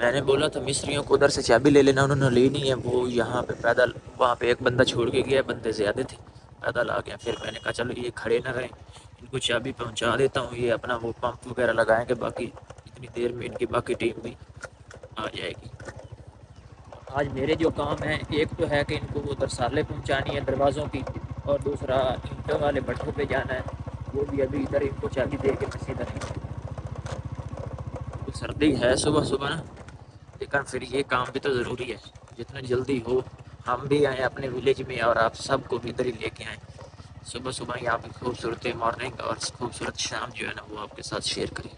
मैंने बोला था मिस्त्रियों को उधर से चाबी ले लेना, उन्होंने ली नहीं है। वो यहाँ पे पैदल, वहाँ पे एक बंदा छोड़ के गया, बंदे ज़्यादा थे, पैदल आ गया। फिर मैंने कहा चलो ये खड़े ना रहें, इनको चाबी पहुँचा देता हूँ, ये अपना वो पंप वगैरह लगाएंगे, बाकी इतनी देर में इनकी बाकी टीम भी आ जाएगी। आज मेरे जो काम है, एक तो है कि इनको वो दरसाले पहुँचानी है दरवाज़ों की, और दूसरा ईंटों वाले भट्ठों पे जाना है, वो भी अभी इधर इनको चाबी दे के मैं सीधा नहीं। तो सर्दी है सुबह सुबह ना, लेकिन फिर ये काम भी तो ज़रूरी है। जितना जल्दी हो हम भी आए अपने विलेज में, और आप सबको भी इधर ही लेके आए। सुबह सुबह ही आप खूबसूरत मॉर्निंग और खूबसूरत शाम जो है ना वो आपके साथ शेयर करें।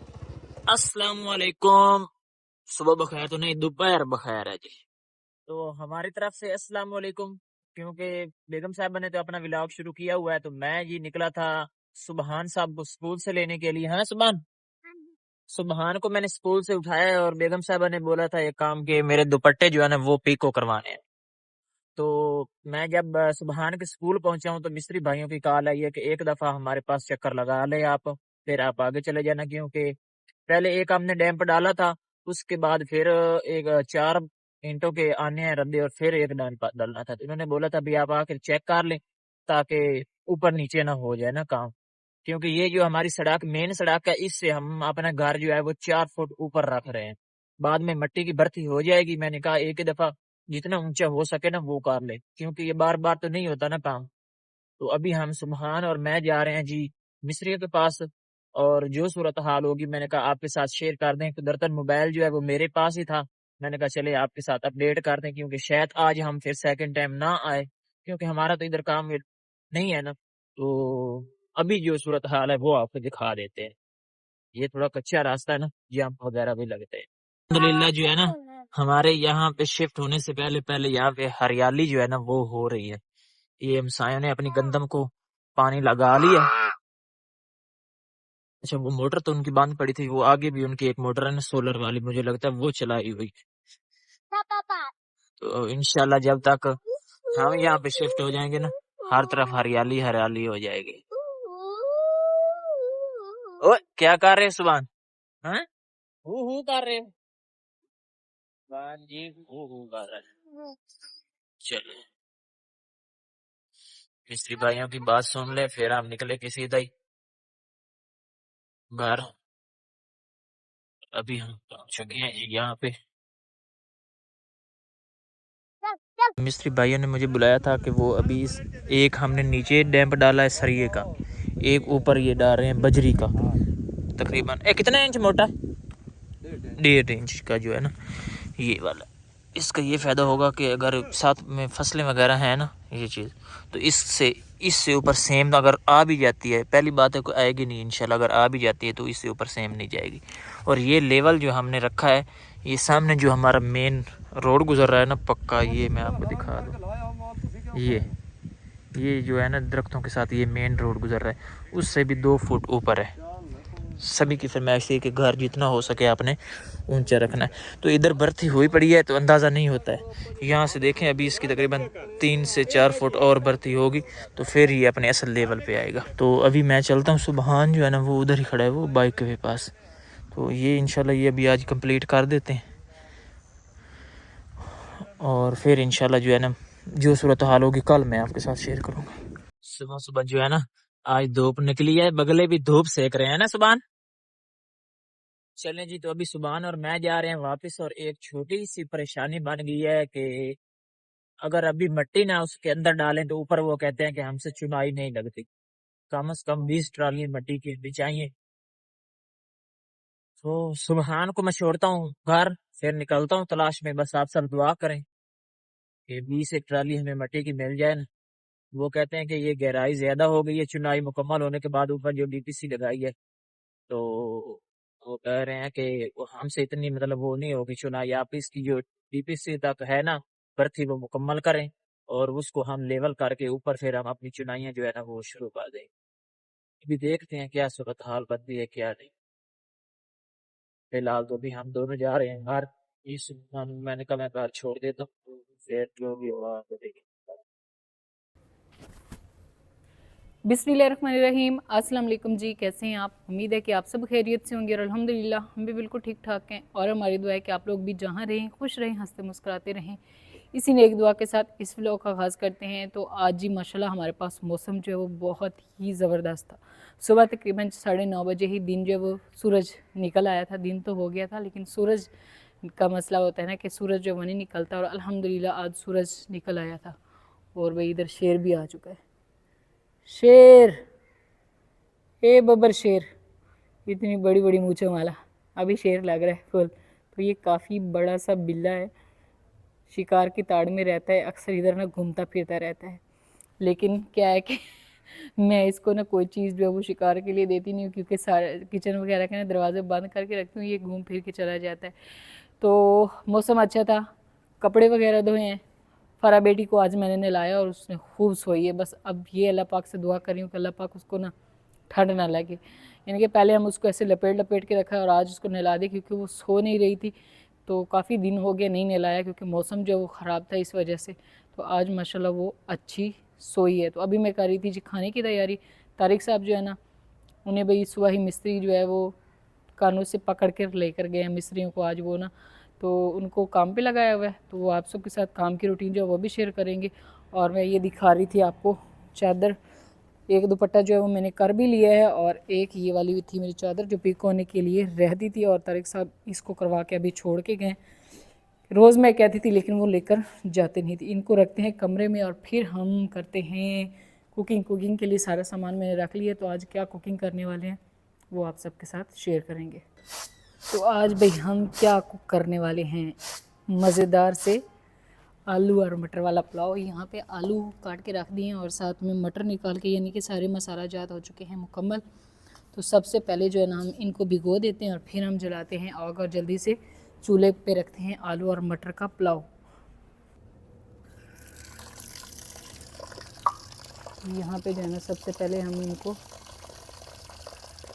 अस्सलाम वालेकुम। सुबह बखैर तो नहीं, दोपहर बखैर है जी। तो हमारी तरफ से अस्सलाम वालेकुम। क्योंकि बेगम साहब ने तो अपना व्लॉग शुरू किया हुआ है, तो मैं जी निकला था सुबहान साहब को स्कूल से लेने के लिए। हाँ सुबहान, सुबहान को मैंने स्कूल से उठाया और बेगम साहबा ने बोला था एक काम के मेरे दुपट्टे जो है ना वो पीको करवाने हैं। तो मैं जब सुबहान के स्कूल पहुंचा हूं तो मिस्त्री भाइयों की कॉल आई है कि एक दफा हमारे पास चक्कर लगा ले आप, फिर आप आगे चले जाना। क्योंकि पहले एक हमने डैम्प डाला था, उसके बाद फिर एक चार ईंटों के आने हैं रद्दे, और फिर एक डैम्प डालना था। तो इन्होंने बोला था भी आप आकर चेक कर लें, ताकि ऊपर नीचे ना हो जाए ना काम। क्योंकि ये जो हमारी सड़क मेन सड़क है, इससे हम अपना घर जो है वो 4 फुट ऊपर रख रहे हैं। बाद में मिट्टी की भर्ती हो जाएगी। मैंने कहा एक ही दफा जितना ऊंचा हो सके ना वो कर ले, क्योंकि ये बार बार तो नहीं होता ना काम। तो अभी हम सुबहान और मैं जा रहे हैं जी मिस्त्रियों के पास, और जो सूरत हाल होगी मैंने कहा आपके साथ शेयर कर दें। कुदरतन मोबाइल जो है वो मेरे पास ही था, मैंने कहा चले आपके साथ अपडेट कर दें, क्योंकि शायद आज हम फिर सेकंड टाइम ना आए, क्योंकि हमारा तो इधर काम नहीं है ना। तो अभी जो सूरत हाल है वो आपको दिखा देते हैं। ये थोड़ा कच्चा रास्ता है ना, जंप वगैरह भी लगते हैं। अल्हम्दुलिल्लाह जो है ना, हमारे यहाँ पे शिफ्ट होने से पहले पहले यहाँ पे हरियाली जो है ना वो हो रही है। ये हमसायों ने अपनी गंदम को पानी लगा लिया। अच्छा, वो मोटर तो उनकी बंद पड़ी थी, वो आगे भी उनकी एक मोटर है ना सोलर वाली, मुझे लगता है वो चलाई हुई। तो इंशाल्लाह जब तक हम यहाँ पे शिफ्ट हो जाएंगे ना, हर तरफ हरियाली हरियाली हो जाएगी। ओए क्या कर रहे हैं सुभान? हाँ, हु कर रहे हो? सुभान जी हु कर रहे हैं। चले मिस्त्री भाइयों की बात सुन ले, फिर हम निकले किसी दई घर। अभी हम पहुंच गए हैं यहाँ पे। मिस्त्री भाइयों ने मुझे बुलाया था कि वो अभी एक हमने नीचे डैम्प डाला है सरिये का, एक ऊपर ये डाल रहे हैं बजरी का। तकरीबन कितना इंच मोटा, 1.5 इंच का जो है ना ये वाला। इसका ये फ़ायदा होगा कि अगर साथ में फसलें वगैरह हैं ना ये चीज़, तो इससे ऊपर सेम अगर आ भी जाती है, पहली बात है कोई आएगी नहीं इंशाल्लाह, अगर आ भी जाती है तो इससे ऊपर सेम नहीं जाएगी। और ये लेवल जो हमने रखा है, ये सामने जो हमारा मेन रोड गुजर रहा है ना पक्का, ये मैं आपको दिखा दूँ। ये जो है ना दरख्तों के साथ ये मेन रोड गुजर रहा है, उससे भी 2 फुट ऊपर है। सभी की फरमाइश है कि घर जितना हो सके आपने ऊंचा रखना है। तो इधर बर्ती हुई पड़ी है तो अंदाज़ा नहीं होता है। यहाँ से देखें अभी इसकी तकरीबन 3 से 4 फुट और बर्ती होगी तो फिर ये अपने असल लेवल पे आएगा। तो अभी मैं चलता हूँ, सुबहान जो है ना वो उधर ही खड़ा है, वो बाइक के पास। तो ये इंशाल्लाह ये अभी आज कंप्लीट कर देते हैं, और फिर इंशाल्लाह जो है ना जो सूरत हाल होगी कल मैं आपके साथ शेयर करूँगा। सुबह सुबह जो है ना आज धूप निकली है, बगले भी धूप सेक रहे हैं ना सुबह। चलें जी, तो अभी सुभान और मैं जा रहे हैं वापस, और एक छोटी सी परेशानी बन गई है कि अगर अभी मिट्टी ना उसके अंदर डालें तो ऊपर वो कहते हैं कि हमसे चुनाई नहीं लगती। कम से कम 20 ट्राली मिट्टी की भी चाहिए। तो सुबहान को मैं छोड़ता हूँ घर, फिर निकलता हूँ तलाश में। बस आप सब दुआ करें कि 20 एक ट्राली हमें मिट्टी की मिल जाए ना। वो कहते हैं कि ये गहराई ज्यादा हो गई है, चुनाई मुकम्मल होने के बाद ऊपर जो डीपीसी लगाई है, तो वो कह रहे हैं कि वो हमसे इतनी मतलब वो नहीं होगी चुनाई, आप इसकी जो डीपीसी तक है ना भर्ती वो मुकम्मल करें, और उसको हम लेवल करके ऊपर फिर हम अपनी चुनाइयाँ जो है ना वो शुरू कर दें। अभी देखते हैं क्या सूरत हाल बनती है क्या नहीं। फिलहाल तो अभी हम दोनों जा रहे हैं घर। इस मैंने कहा मैं घर छोड़ देता हूँ, फिर जो भी हुआ तो देखिए। बिस्मिल्लाहिर्रहमानिर्रहीम। अस्सलाम वालेकुम जी, कैसे हैं आप? उम्मीद है कि आप सब खैरियत से होंगे और अल्हम्दुलिल्लाह हम भी बिल्कुल ठीक ठाक हैं। और हमारी दुआ है कि आप लोग भी जहाँ रहें खुश रहें, हंसते मुस्कुराते रहें। इसी नेक दुआ के साथ इस व्लॉग का आगाज़ करते हैं। तो आज जी माशाल्लाह हमारे पास मौसम जो है वो बहुत ही ज़बरदस्त था। सुबह तकरीबन 9:30 बजे ही दिन जो है वो सूरज निकल आया था। दिन तो हो गया था लेकिन सूरज का मसला होता है ना कि सूरज जो वो नहीं निकलता, और अल्हम्दुलिल्लाह आज सूरज निकल आया था। और भाई इधर शेर भी आ चुका है। शेर, ए बब्बर शेर, इतनी बड़ी बड़ी मूंछों वाला अभी शेर लग रहा है फुल। तो ये काफ़ी बड़ा सा बिल्ला है, शिकार की ताड़ में रहता है, अक्सर इधर ना घूमता फिरता रहता है। लेकिन क्या है कि मैं इसको ना कोई चीज़ जो है वो शिकार के लिए देती नहीं हूँ, क्योंकि सारे किचन वगैरह के ना दरवाजे बंद करके रखती हूँ, ये घूम फिर के चला जाता है। तो मौसम अच्छा था, कपड़े वगैरह धोए हैं। फ़रा बेटी को आज मैंने नहलाया और उसने खूब सोई है। बस अब ये अल्लाह पाक से दुआ कर रही हूँ कि अल्लाह पाक उसको ना ठंड ना लगे। यानी कि पहले हम उसको ऐसे लपेट लपेट के रखा और आज उसको नहला दी, क्योंकि वो सो नहीं रही थी। तो काफ़ी दिन हो गए नहीं नहलाया, क्योंकि मौसम जो है वो ख़राब था इस वजह से। तो आज माशाल्लाह वो अच्छी सोई है। तो अभी मैं कर रही थी जी खाने की तैयारी। तारिक साहब जो है ना, उन्हें भाई सुबह ही मिस्त्री जो है वो कानों से पकड़ कर लेकर गए हैं मिस्त्रियों को आज वो ना, तो उनको काम पे लगाया हुआ है। तो वो आप सबके साथ काम की रूटीन जो है वो भी शेयर करेंगे। और मैं ये दिखा रही थी आपको चादर, एक दुपट्टा जो है वो मैंने कर भी लिया है, और एक ये वाली भी थी मेरी चादर जो पिको होने के लिए रहती थी, और तारिक साहब इसको करवा के अभी छोड़ के गए। रोज़ मैं कहती थी लेकिन वो लेकर जाते नहीं थे। इनको रखते हैं कमरे में और फिर हम करते हैं कुकिंग। कुकिंग के लिए सारा सामान मैंने रख लिया। तो आज क्या कुकिंग करने वाले हैं वो आप सबके साथ शेयर करेंगे। तो आज भाई हम क्या कुक करने वाले हैं, मज़ेदार से आलू और मटर वाला पुलाव। यहाँ पे आलू काट के रख दिए हैं और साथ में मटर निकाल के, यानी कि सारे मसाला जात हो चुके हैं मुकम्मल। तो सबसे पहले जो है ना हम इनको भिगो देते हैं और फिर हम जलाते हैं आग और जल्दी से चूल्हे पे रखते हैं आलू और मटर का पुलाव। यहाँ पे जो है ना सबसे पहले हम इनको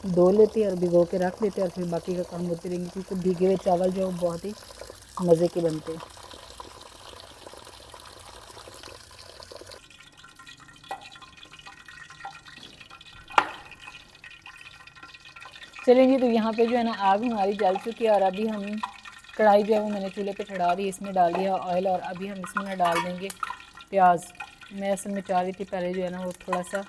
धो लेते हैं और भिगो के रख लेते हैं, और फिर बाकी का काम होते रहेंगे, क्योंकि भीगे हुए चावल जो बहुत ही मज़े के बनते हैं। चलेंगे तो यहाँ पे जो है ना आग हमारी जल चुकी है, और अभी हम कढ़ाई जो है वो मैंने चूल्हे पे चढ़ा दी, इसमें डाल दिया ऑयल, और अभी हम इसमें ना डाल देंगे प्याज। मैं असल में चाह रही थी पहले जो है ना वो थोड़ा सा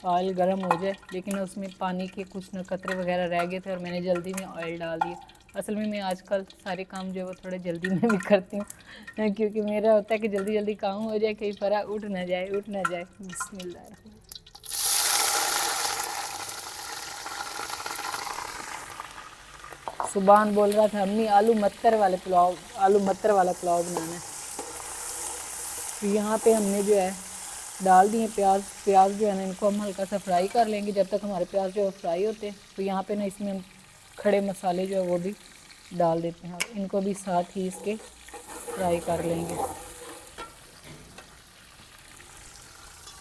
ऑयल गर्म हो जाए, लेकिन उसमें पानी के कुछ न कतरे वगैरह रह गए थे और मैंने जल्दी में ऑयल डाल दिया। असल में मैं आजकल सारे काम जो है वो थोड़े जल्दी में भी करती हूँ, क्योंकि मेरा होता है कि जल्दी जल्दी काम हो जाए, कहीं फरा उठ ना जाए। बिस्मिल्लाह। सुबान बोल रहा था अम्मी आलू मटर वाला पुलाव बनाना है। तो यहाँ पे हमने जो है डाल दिए प्याज जो है ना इनको हम हल्का सा फ्राई कर लेंगे जब तक हमारे प्याज जो है फ्राई होते हैं। तो यहाँ पे ना इसमें हम खड़े मसाले जो है वो भी डाल देते हैं और इनको भी साथ ही इसके फ्राई कर लेंगे।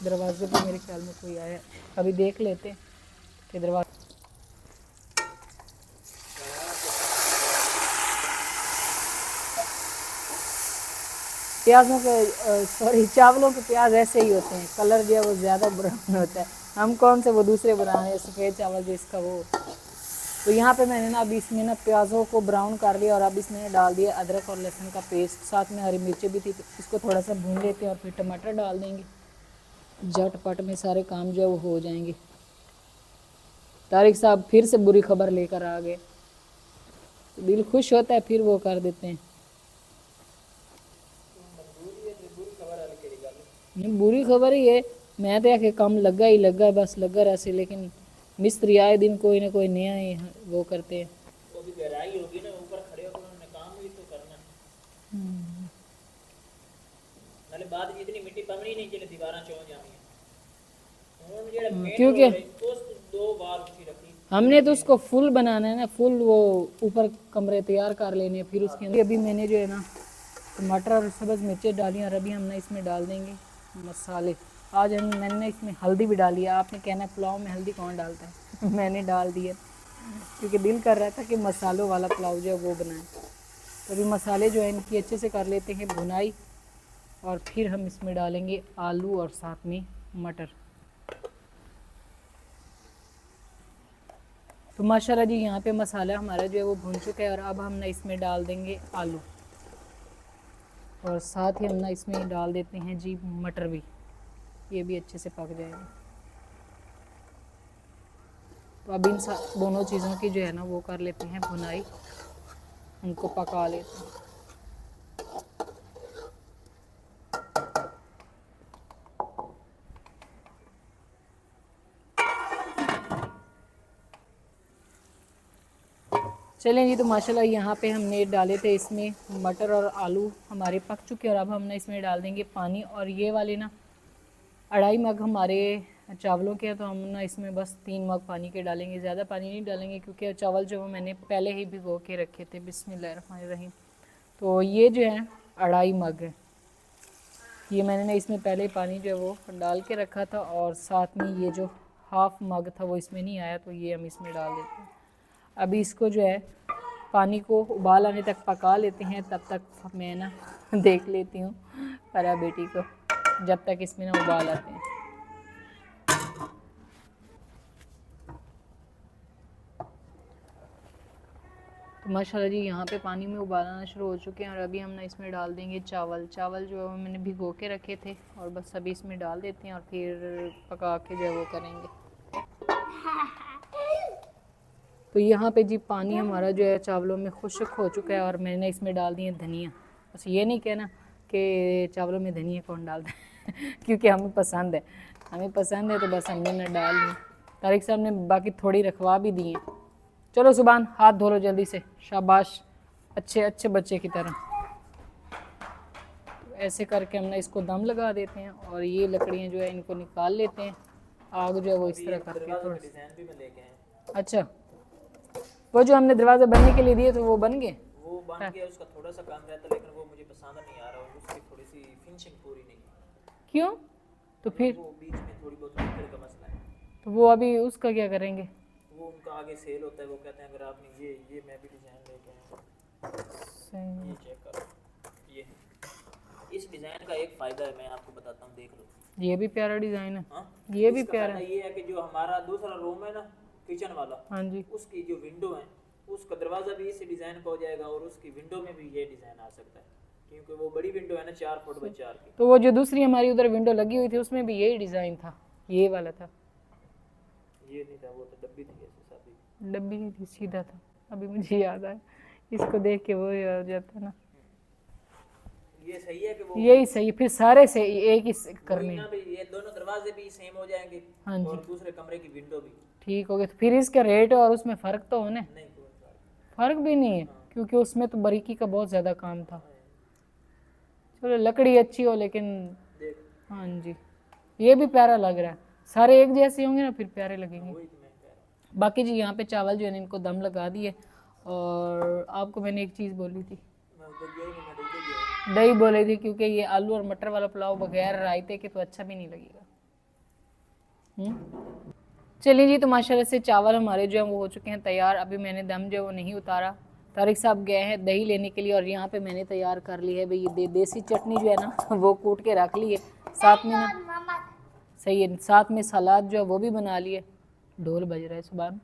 दरवाजे पे मेरे ख्याल में कोई आया है, अभी देख लेते हैं कि दरवाजा। प्याज़ों के चावलों के प्याज ऐसे ही होते हैं, कलर जो है वो ज़्यादा ब्राउन होता है। हम कौन से वो दूसरे बना रहे हैं सफ़ेद चावल जो इसका वो। तो यहाँ पे मैंने ना अभी इसमें ना प्याज़ों को ब्राउन कर लिया और अब इसमें डाल दिया अदरक और लहसुन का पेस्ट, साथ में हरी मिर्चें भी थी। तो इसको थोड़ा सा भून लेते हैं और फिर टमाटर डाल देंगे। झटपट में सारे काम जो है वो हो जाएंगे। तारिक साहब फिर से बुरी खबर लेकर आ गए, तो दिल खुश होता है फिर वो कर देते हैं। नहीं बुरी खबर ही है, मैं तो आके काम लगा बस लगा रहा से, लेकिन मिस्त्री आए दिन कोई ना कोई नया ही वो करते हैं। वो भी गहराई होगी ना, ऊपर खड़े होकर उन्होंने काम भी तो करना। नाले बाद जितनी मिट्टी पमनी नहीं चले दीवारां चौं जानी है। उन्होंने जेड़ा मेन क्योंकि उस दो बार उसी रखी। हमने तो उसको फुल बनाना है ना, फुल वो ऊपर कमरे तैयार कर लेने, फिर उसके अंदर अभी मैंने जो है ना टमाटर और सब्ज़ मिर्चें डाली और अभी हम ना इसमें डाल देंगे मसाले। आज मैंने इसमें हल्दी भी डाली है। आपने कहना है पुलाव में हल्दी कौन डालता है मैंने डाल दी है, क्योंकि दिल कर रहा था कि मसालों वाला पुलाव जो है वो बनाएं। तो अभी मसाले जो है इनकी अच्छे से कर लेते हैं भुनाई, और फिर हम इसमें डालेंगे आलू और साथ में मटर। तो माशाल्लाह जी यहाँ पे मसाला हमारा जो है वो भून चुका है और अब हम ना इसमें डाल देंगे आलू और साथ ही हम ना इसमें डाल देते हैं जी मटर भी, ये भी अच्छे से पक जाएगा। तो अब इन दोनों चीज़ों की जो है ना वो कर लेते हैं भुनाई, उनको पका लेते हैं। चलें जी, तो माशाल्लाह यहाँ पे हमने डाले थे इसमें मटर और आलू हमारे पक चुके हैं और अब हम ना इसमें डाल देंगे पानी। और ये वाले ना 2.5 मग हमारे चावलों के हैं, तो हम ना इसमें बस 3 मग पानी के डालेंगे, ज़्यादा पानी नहीं डालेंगे क्योंकि चावल जो वो मैंने पहले ही भिगो के रखे थे। बिस्मिल्लाहिर्रहमानिर्रहीम। तो ये जो है 2.5 मग है, ये मैंने ना इसमें पहले ही पानी जो है वो डाल के रखा था और साथ में ये जो 1/2 मग था वो इसमें नहीं आया, तो ये हम इसमें डाल देते हैं। अभी इसको जो है पानी को उबाल आने तक पका लेते हैं, तब तक मैं ना देख लेती हूँ परा बेटी को, जब तक इसमें ना उबाल आते हैं। तो माशाल्लाह जी यहाँ पे पानी में उबाल आना शुरू हो चुके हैं और अभी हम ना इसमें डाल देंगे चावल। चावल जो है मैंने भिगो के रखे थे और बस अभी इसमें डाल देते हैं और फिर पका के जो है वो करेंगे। तो यहाँ पे जी पानी हमारा जो है चावलों में खुश्क हो चुका है और मैंने इसमें डाल दिए धनिया। बस ये नहीं कहना कि चावलों में धनिया कौन डालता है क्योंकि हमें पसंद है तो बस हमने ना डाल ली। तारिक साहब ने बाकी थोड़ी रखवा भी दी है। चलो सुभान, हाथ धो लो जल्दी से, शाबाश, अच्छे बच्चे की तरह। तो ऐसे करके हम ना इसको दम लगा देते हैं और ये लकड़ियाँ जो है इनको निकाल लेते हैं। आग जो है वो इस तरह करके थोड़ा, अच्छा वो जो हमने दरवाज़ा बनने के लिए दिए तो वो बन गए, वो बन गया, उसका थोड़ा सा काम रहता लेकिन वो मुझे पसंद नहीं आ रहा और उसकी थोड़ी सी फिनिशिंग पूरी नहीं। क्यों? तो फिर वो बीच में थोड़ी बहुत फिर का मसला है, तो वो अभी उसका क्या करेंगे? वो उनका आगे सेल होता है, वो कहते हैं अगर आपने ये मैं भी डिज़ाइन लेके आया हूँ, ये चेक करो, ये इस डिज़ाइन का एक फ़ायदा है, मैं आपको बताता हूँ, देख लो। ये भी प्यारा डिज़ाइन है। हाँ, ये भी प्यारा है। ये है कि जो हमारा दूसरा रूम है ना किचन वाला, हाँ जी, उसकी जो विंडो है उसका दरवाज़ा भी इसी डिज़ाइन का हो जाएगा और उसकी विंडो में भी ये डिज़ाइन आ सकता है क्योंकि वो बड़ी विंडो है ना 4 फुट बाई 4 की। तो वो जो दूसरी हमारी उधर विंडो लगी हुई थी उसमें भी यही डिज़ाइन था, ये वाला था। ये नहीं था, वो तो डब्बी थी, ऐसे सादी डब्बी नहीं थी, सीधा था। अभी मुझे याद आया, इसको देख के वो याद आ जाता ना। ये सही है कि वो यही सही, फिर सारे से एक ही करने। ये दोनों दरवाजे भी सेम हो जाएंगे। हाँ जी, और दूसरे कमरे की विंडो भी ठीक हो गया। तो फिर इसका रेट और उसमें फ़र्क तो होने, नहीं, कोई फ़र्क भी नहीं है क्योंकि उसमें तो बारीकी का बहुत ज़्यादा काम था। चलो लकड़ी अच्छी हो लेकिन, देख, हाँ जी, ये भी प्यारा लग रहा है। सारे एक जैसे होंगे ना फिर प्यारे लगेंगे। वही तो मैं कह रहा हूँ। बाकी जी यहाँ पे चावल जो है ना इनको दम लगा दिए और आपको मैंने एक चीज़ बोली थी, मैं उधर गया ही नहीं, मैं उधर गया। दही बोली थी क्योंकि ये आलू और मटर वाला पुलाव बगैर रायते के तो अच्छा भी नहीं लगेगा। चलिए जी, तो माशाल्लाह से चावल हमारे जो है वो हो चुके हैं तैयार। अभी मैंने दम जो है वो नहीं उतारा, तारिक साहब गए हैं दही लेने के लिए और यहाँ पे मैंने तैयार कर ली है भाई ये देसी चटनी जो है ना वो कूट के रख ली है, साथ में ना सही है, साथ में सलाद जो है वो भी बना लिए। ढोल बज रहा है सुभान,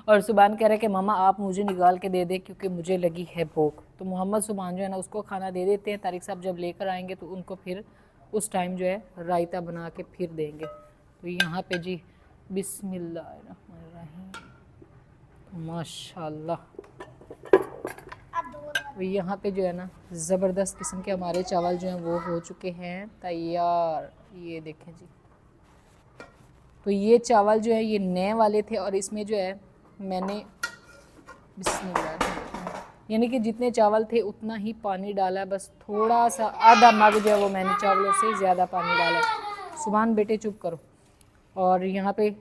और सुभान कह रहे कि मामा आप मुझे निकाल के दे दे क्योंकि मुझे लगी है भूख। तो मोहम्मद सुभान जो है ना उसको खाना दे देते हैं, तारिक साहब जब लेकर आएंगे तो उनको फिर उस टाइम जो है रायता बना के फिर देंगे। तो यहाँ पे जी बिस्मिल्लाहिर्रहमानिर्रहीम माशाल्लाह। तो यहाँ पे जो है ना ज़बरदस्त किस्म के हमारे चावल जो हैं वो हो चुके हैं तैयार, ये देखें जी। तो ये चावल जो है ये नए वाले थे और इसमें जो है मैंने बिस्मिल्लाह यानी कि जितने चावल थे उतना ही पानी डाला, बस थोड़ा सा आधा मग जो है वो मैंने चावलों से ज़्यादा पानी डाला। सुभान बेटे चुप करो। और यहाँ पे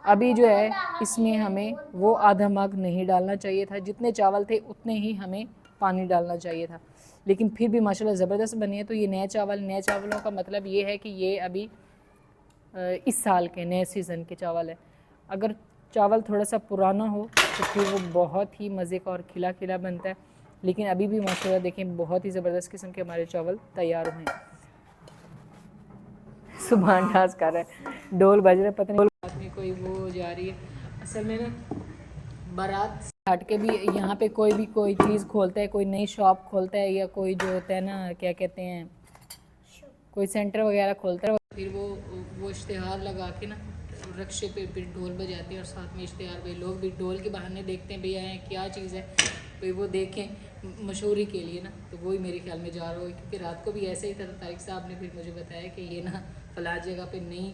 अभी जो है इसमें हमें वो आधा मग नहीं डालना चाहिए था, जितने चावल थे उतने ही हमें पानी डालना चाहिए था, लेकिन फिर भी माशाल्लाह ज़बरदस्त बनी है। तो ये नए चावलों का मतलब ये है कि ये अभी इस साल के नए सीज़न के चावल है। अगर चावल थोड़ा सा पुराना हो तो फिर वो बहुत ही मज़े का और खिला खिला बनता है, लेकिन अभी भी माशाल्लाह देखें बहुत ही ज़बरदस्त किस्म के हमारे चावल तैयार हुए हैं। सुभान डांस कर रहा है, ढोल बज रहा है, पता नहीं में कोई वो जा रही है। असल में ना बारात से हट के भी यहाँ पे कोई भी कोई चीज़ खोलता है, कोई नई शॉप खोलता है, या कोई जो होता है ना क्या कहते हैं, कोई सेंटर वगैरह खोलता है, फिर वो इश्तेहार लगा के ना रक्शे पे फिर ढोल बजाते हैं और साथ में इश्तेहार, भाई लोग भी ढोल के बहाने देखते हैं भैया है क्या चीज़ है, भाई वो देखें मशहूरी के लिए ना। तो वही मेरे ख्याल में जा रहा हो, क्योंकि रात को भी ऐसे ही था, तारिक साहब ने फिर मुझे बताया कि ये ना फला जगह पे नई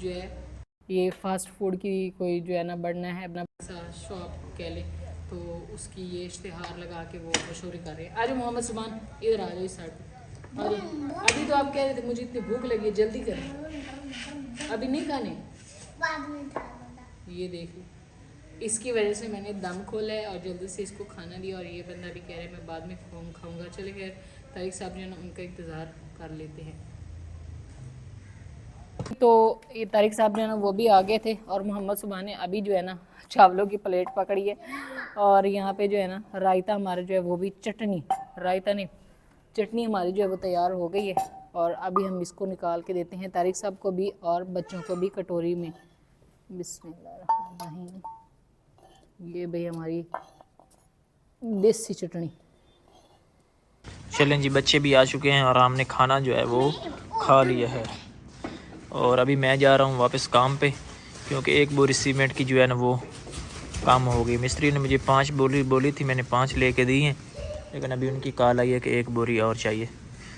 जो है ये फास्ट फूड की कोई जो है ना बढ़ना है अपना सा शॉप कह ले, तो उसकी ये इश्तेहार लगा के वो मशहूरी कर रहे हैं। अरे मोहम्मद सुभान इधर आ जाओ इस साइड पे। अरे अभी तो आप कह रहे थे मुझे इतनी भूख लगी है, जल्दी करें, अभी नहीं खाने, ये देख लो, इसकी वजह से मैंने दम खोला है और जल्दी से इसको खाना दिया, और ये बंदा भी कह रहा है मैं बाद में खाऊंगा। चले खैर तारिक साहब जो है ना उनका इंतज़ार कर लेते हैं। तो ये तारिक साहब जो है ना वो भी आ गए थे, और मोहम्मद सुभान ने अभी जो है ना चावलों की प्लेट पकड़ी है, और यहाँ पे जो है ना रायता हमारा जो है वो भी रायता नहीं चटनी हमारी जो है वो तैयार हो गई है, और अभी हम इसको निकाल के देते हैं तारिक साहब को भी और बच्चों को भी कटोरी में। बिस्मिल्लाह, ये भाई हमारी देसी चटनी। चलें जी, बच्चे भी आ चुके हैं और हमने खाना जो है वो खा लिया है, और अभी मैं जा रहा हूँ वापस काम पे, क्योंकि एक बोरी सीमेंट की जो है ना वो काम हो गई। मिस्त्री ने मुझे 5 बोरी बोली थी, मैंने 5 लेके दी हैं, लेकिन अभी उनकी कॉल आई है कि 1 बोरी और चाहिए।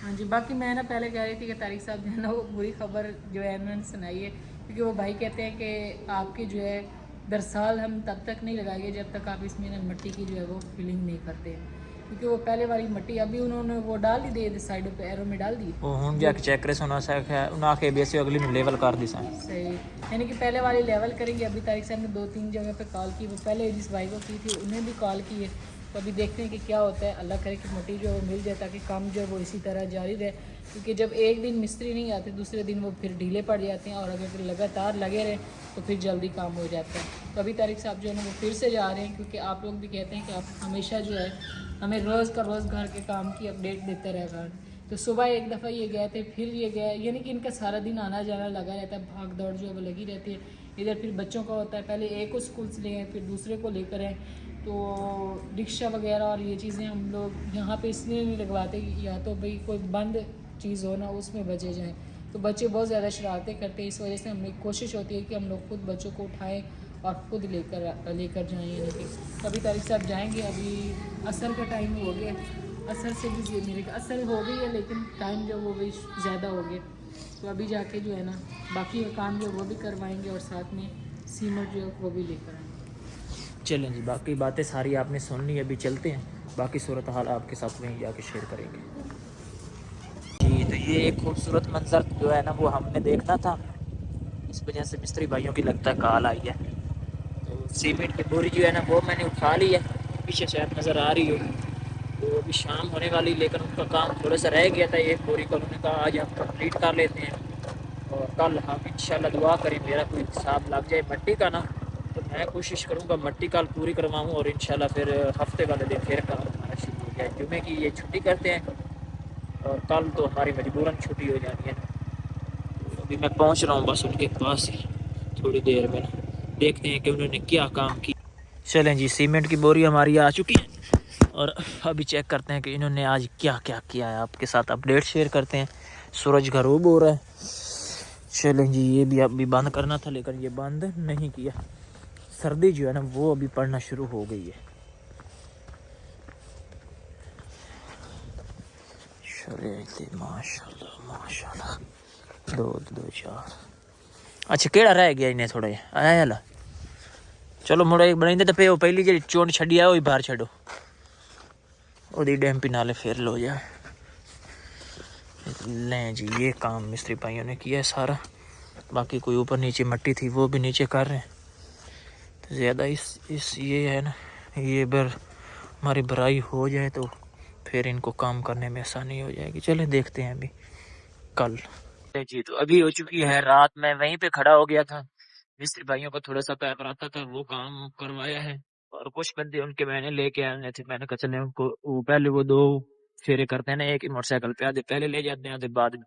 हाँ जी, बाकी मैं ना पहले कह रही थी कि तारिक साहब जो है ना वो बुरी खबर जो है उन्होंने सुनाई है, क्योंकि वो भाई कहते हैं कि आपकी जो है दरसाल हम तब तक नहीं लगाएंगे जब तक आप इसमें ना मिट्टी की जो है वो फिलिंग नहीं करते हैं, क्योंकि वो पहले वाली मिट्टी अभी उन्होंने वो डाल ही दी साइडों पे एरो में डाल दी। वो हुन जाके चेक करे सुना है उन्हें आके बेसी अगली में लेवल कर दी सा सही, यानी कि पहले वाली लेवल करेंगे। अभी तारिक साहब ने 2-3 जगह पे कॉल की, वो पहले जिस भाई को की थी उन्हें भी कॉल की है, तो अभी देखते हैं कि क्या होता है। अल्लाह करे कि मिट्टी जो है वो मिल जाए, ताकि काम जो है वो इसी तरह जारी रहे, क्योंकि जब एक दिन मिस्त्री नहीं आते दूसरे दिन वो फिर ढीले पड़ जाते हैं, और अगर लगातार लगे रहें तो फिर जल्दी काम हो जाता है। तो अभी तारिक साहब जो है ना वो फिर से जा रहे हैं, क्योंकि आप लोग भी कहते हैं कि आप हमेशा जो है हमें रोज़ का रोज़ घर के काम की अपडेट देते रहेगा। तो सुबह एक दफ़ा ये गए थे, फिर ये गए, यानी कि इनका सारा दिन आना जाना लगा रहता है, भाग दौड़ जो है वो लगी रहती है। इधर फिर बच्चों का होता है, पहले एक को स्कूल से ले आए फिर दूसरे को लेकर आए, तो रिक्शा वगैरह और ये चीज़ें हम लोग यहाँ पे इसलिए नहीं लगवाते, या तो भाई कोई बंद चीज़ हो ना उसमें बचे जाएँ, तो बच्चे बहुत ज़्यादा शरारतें करते हैं। इस वजह से हमें कोशिश होती है कि हम लोग खुद बच्चों को उठाएँ और खुद लेकर जाएँ, यानी कि कभी तारिक साहब जाएंगे। अभी असर का टाइम हो गया, असर से भी मेरे असर हो गई है, लेकिन टाइम जो वो भी ज़्यादा हो गया, तो अभी जाके जो है ना बाकी का काम जो वो भी करवाएंगे, और साथ में सीमेंट जो है वो भी लेकर आएंगे। चलें जी, बाकी बातें सारी आपने सुन ली, अभी चलते हैं, बाकी सूरत हाल आपके साथ वहीं जाके शेयर करेंगे जी। तो ये एक खूबसूरत मंजर जो है ना वो हमने देखना था, इस वजह से मिस्त्री भाइयों की लगता है कॉल आई है। तो सीमेंट की बोरी जो है ना वो मैंने उठा ली है, पीछे शायद नज़र आ रही हो, तो अभी शाम होने वाली, लेकिन उनका काम थोड़ा सा रह गया था, ये बोरी को उन्होंने कहा आज हम कंप्लीट कर लेते हैं, और कल हम इंशाल्लाह दुआ करें मेरा कोई हिसाब लग जाए मट्टी का ना, तो मैं कोशिश करूँगा मट्टी कल पूरी करवाऊँ, और इंशाल्लाह फिर हफ्ते वाले दिन फिर काम हमारा शुरू हो जाए। जुमे की ये छुट्टी करते हैं, और कल तो हमारी मजबूरन छुट्टी हो जानी है। तो अभी मैं पहुँच रहा हूँ बस उनके पास ही, थोड़ी देर में देखते हैं कि उन्होंने क्या काम किया। चलें जी, सीमेंट की बोरी हमारी आ चुकी है, और अभी चेक करते हैं कि इन्होंने आज क्या क्या किया है, आपके साथ अपडेट शेयर करते हैं। सूरज गरूब हो रहा है। चलें जी, ये भी अभी बंद करना था लेकिन ये बंद नहीं किया, सर्दी जो है ना वो अभी पड़ना शुरू हो गई है। चले माशाल्लाह माशाल्लाह, 2 2 4। अच्छा केड़ा रह गया इन्हें थोड़ा आया हला, चलो मुड़ा एक बनाई तो पे पहली जी चोट छड़ी है वही बाहर छड़ो, ओदी डैम्पी नाले फिर लो जाए। लें जी, ये काम मिस्त्री भाइयों ने किया है सारा, बाकी कोई ऊपर नीचे मट्टी थी वो भी नीचे कर रहे हैं। तो ज़्यादा इस ये है ना, ये बार हमारी भराई हो जाए तो फिर इनको काम करने में आसानी हो जाएगी। चलें देखते हैं अभी कल जी। तो अभी हो चुकी है रात, मैं वहीं पे खड़ा हो गया था, मिस्त्री भाइयों को थोड़ा सा पेपर आता था वो काम करवाया है, और कुछ बंदे उनके मैंने लेके आने थे, मैंने कहा चले उनको पहले वो 2 फेरे करते हैं ना एक ही मोटरसाइकिल पे, आधे पहले ले जाते हैं आधे बाद में,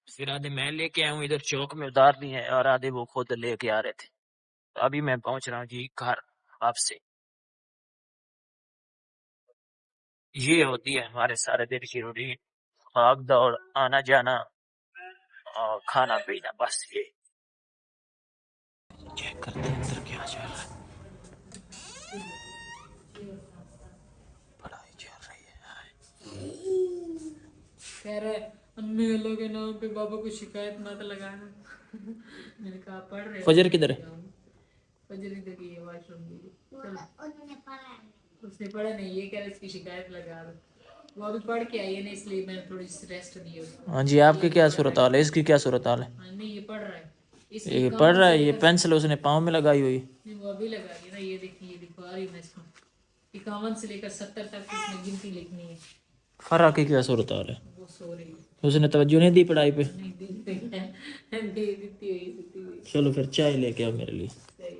फिर आधे मैं लेके आया हूँ, इधर चौक में उतार दिए हैं और आधे वो खुद लेके आ रहे थे। तो अभी मैं पहुंच रहा हूँ जी घर वापसी। ये होती है हमारे सारे दिन की रूटीन, भाग दौड़, आना जाना और खाना पीना, बस ये। चेक करते हैं अंदर क्या चल रहा है। पढ़ाई चल रही है। कह रहे अम्मी अल्लाह के नाम पे बाबा को शिकायत मत लगाना। मैंने कहा पढ़ रहे फजर किधर है? फजर इधर की है, वॉशरूम की। चलो उसने पढ़ा नहीं, ये कह रहे इसकी शिकायत लगा दो। वो अभी पढ़ के आई है ना, इसलिए मैंने थोड़ी सी रेस्ट दी उसको। हाँ जी, आपकी क्या सूरत हाल है? इसकी क्या सूरत हाल है? हाँ नहीं, ये पढ़ रहा है। ये पढ़ रहा है, ये पेंसिल उसने पाँव में लगाई हुई। नहीं, वो अभी लगा दिया ना, ये देखिए, ये दिखा रही मैं इसको। 51 से लेकर 70 तक इसमें गिनती लिखनी है। फरा की क्या सूरत हाल है? वो सो रही है। उसने तवज्जो नहीं दी पढ़ाई पे। नहीं देती है, नहीं देती हुई, देती हुई। चलो फिर चाय लेके आओ मेरे लिए। सही।